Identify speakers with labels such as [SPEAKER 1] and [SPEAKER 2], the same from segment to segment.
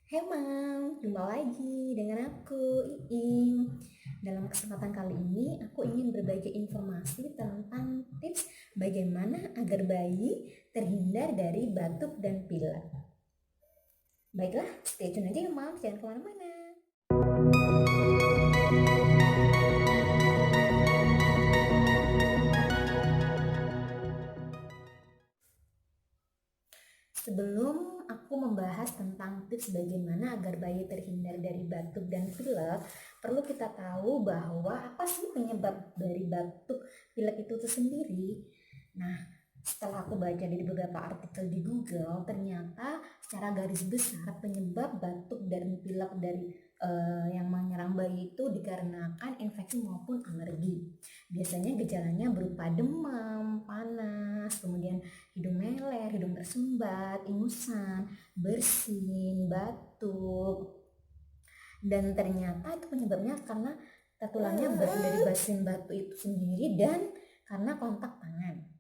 [SPEAKER 1] Hai Mam, jumpa lagi dengan aku, Iing. Dalam kesempatan kali ini, aku ingin berbagi informasi tentang tips bagaimana agar bayi terhindar dari batuk dan pilek. Baiklah, stay tune aja ya Mam, jangan kemana-mana. Sebelum aku membahas tentang tips bagaimana agar bayi terhindar dari batuk dan pilek, perlu kita tahu bahwa apa sih penyebab dari batuk pilek itu sendiri. Nah, setelah aku baca dari beberapa artikel di Google, ternyata secara garis besar penyebab batuk dan pilek dari yang menyerang bayi itu dikarenakan infeksi maupun alergi. Biasanya gejalanya berupa demam, panas, kemudian hidung meler, hidung tersumbat, ingusan, bersin, batuk. Dan ternyata itu penyebabnya karena tertularnya dari bersin batu itu sendiri dan karena kontak tangan.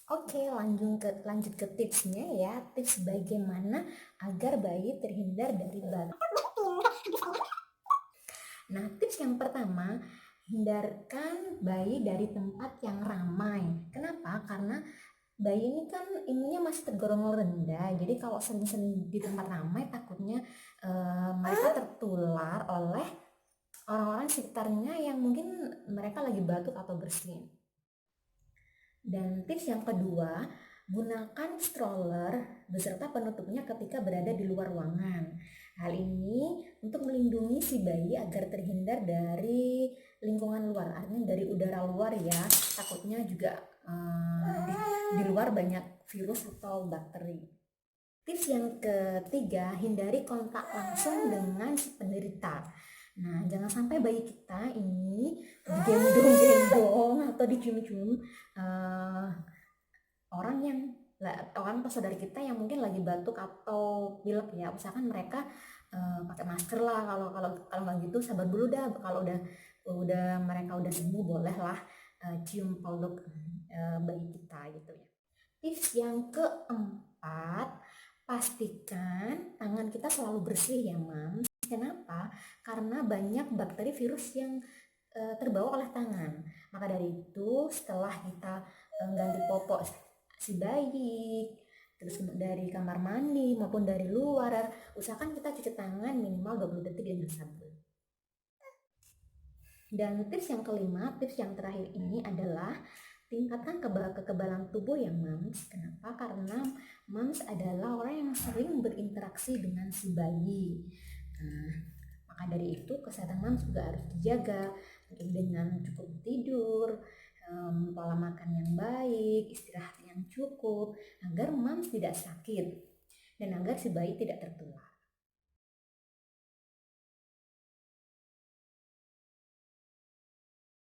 [SPEAKER 1] Oke, lanjut ke tipsnya ya. Tips bagaimana agar bayi terhindar dari batuk. Nah, tips yang pertama, hindarkan bayi dari tempat yang ramai. Kenapa? Karena bayi ini kan imunnya masih tergolong rendah, jadi kalau sering-sering di tempat ramai takutnya mereka tertular oleh orang-orang sekitarnya yang mungkin mereka lagi batuk atau bersin. Dan tips yang kedua, gunakan stroller beserta penutupnya ketika berada di luar ruangan. Hal ini untuk melindungi si bayi agar terhindar dari lingkungan luar, artinya dari udara luar ya. Takutnya juga di luar banyak virus atau bakteri. Tips yang ketiga, hindari kontak langsung dengan si penderita. Nah, jangan sampai bayi kita ini digendong-gendong atau dicium-cium orang atau saudara kita yang mungkin lagi batuk atau pilek ya. Usahakan mereka pakai masker lah. Kalau nggak gitu sabar dulu dah. Kalau udah mereka udah sembuh boleh lah cium peluk bayi kita gitu ya. Tips yang keempat, pastikan tangan kita selalu bersih ya Mam. Kenapa? Karena banyak bakteri virus yang terbawa oleh tangan. Maka dari itu setelah kita ganti popok si bayi, terus dari kamar mandi maupun dari luar, usahakan kita cuci tangan minimal 20 detik dengan sabun. Dan tips yang kelima, tips yang terakhir ini adalah tingkatkan kekebalan tubuh ya Mams. Kenapa? Karena Mams adalah orang yang sering berinteraksi dengan si bayi. Nah, maka dari itu kesehatan Mams juga harus dijaga dengan cukup tidur, pola makan yang baik, istirahat yang cukup, agar Mams tidak sakit dan agar si bayi tidak tertular.